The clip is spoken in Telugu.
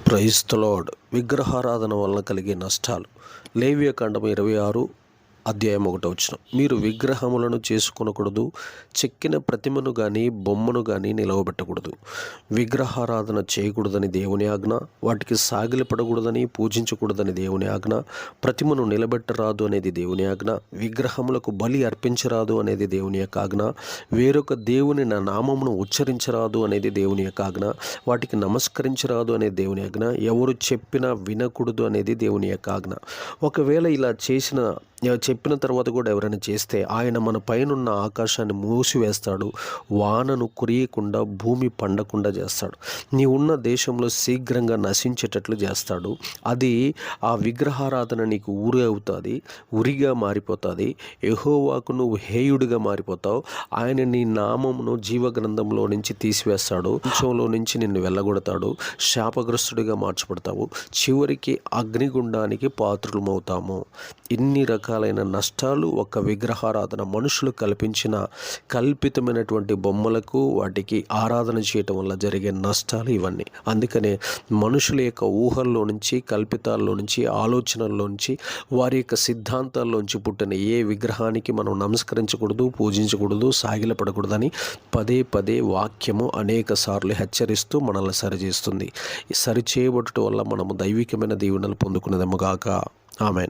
Praise the lord. విగ్రహారాధన వలన కలిగే నష్టాలు. లేవియకాండము 26 అధ్యాయం 1 మీరు విగ్రహములను చేసుకొనకూడదు, చెక్కిన ప్రతిమను గాని బొమ్మను గాని నిలవబెట్టకూడదు. విగ్రహారాధన చేయకూడదని దేవుని ఆజ్ఞ. వాటికి సాగిలపడకూడదని, పూజించకూడదని దేవుని ఆజ్ఞ. ప్రతిమను నిలబెట్టరాదు అనేది దేవుని ఆజ్ఞ. విగ్రహములకు బలి అర్పించరాదు అనేది దేవుని యొక్క ఆజ్ఞ. వేరొక దేవుని నా నామమును ఉచ్చరించరాదు అనేది దేవుని యొక్క ఆజ్ఞ. వాటికి నమస్కరించరాదు అనేది దేవుని ఆజ్ఞ. ఎవరు చెప్పినా వినకూడదు అనేది దేవుని యొక్క ఆజ్ఞ. ఒకవేళ ఇలా చెప్పిన తర్వాత కూడా ఎవరైనా చేస్తే ఆయన మన పైనున్న ఆకాశాన్ని మూసివేస్తాడు, వానను కురియకుండా భూమి పండకుండా చేస్తాడు, నీ ఉన్న దేశంలో శీఘ్రంగా నశించేటట్లు చేస్తాడు. అది ఆ విగ్రహారాధన నీకు ఊరి అవుతుంది, ఉరిగా మారిపోతుంది. యెహోవాకు నువ్వు హేయుడిగా మారిపోతావు. ఆయన నీ నామమును జీవగ్రంథంలో నుంచి తీసివేస్తాడు, వంశంలో నుంచి నిన్ను వెళ్ళగొడతాడు, శాపగ్రస్తుడిగా మార్చబడతావు. చివరికి అగ్నిగుండానికి పాత్రులమవుతాము. ఇన్ని రకాలైన నష్టాలు ఒక విగ్రహారాధన, మనుషులు కల్పించిన కల్పితమైనటువంటి బొమ్మలకు వాటికి ఆరాధన చేయటం వల్ల జరిగే నష్టాలు ఇవన్నీ. అందుకనే మనుషుల యొక్క ఊహల్లో నుంచి, కల్పితాల్లో నుంచి, ఆలోచనల్లో నుంచి, వారి యొక్క సిద్ధాంతాల్లోంచి పుట్టిన ఏ విగ్రహానికి మనం నమస్కరించకూడదు, పూజించకూడదు, సాగిలపడకూడదని పదే పదే వాక్యము అనేక సార్లు హెచ్చరిస్తూ మనల్ని సరిచేస్తుంది. ఈ సరిచేయబడటం వల్ల మనము దైవికమైన దీవెనలు పొందుకునేదముగాక. ఆమేన్.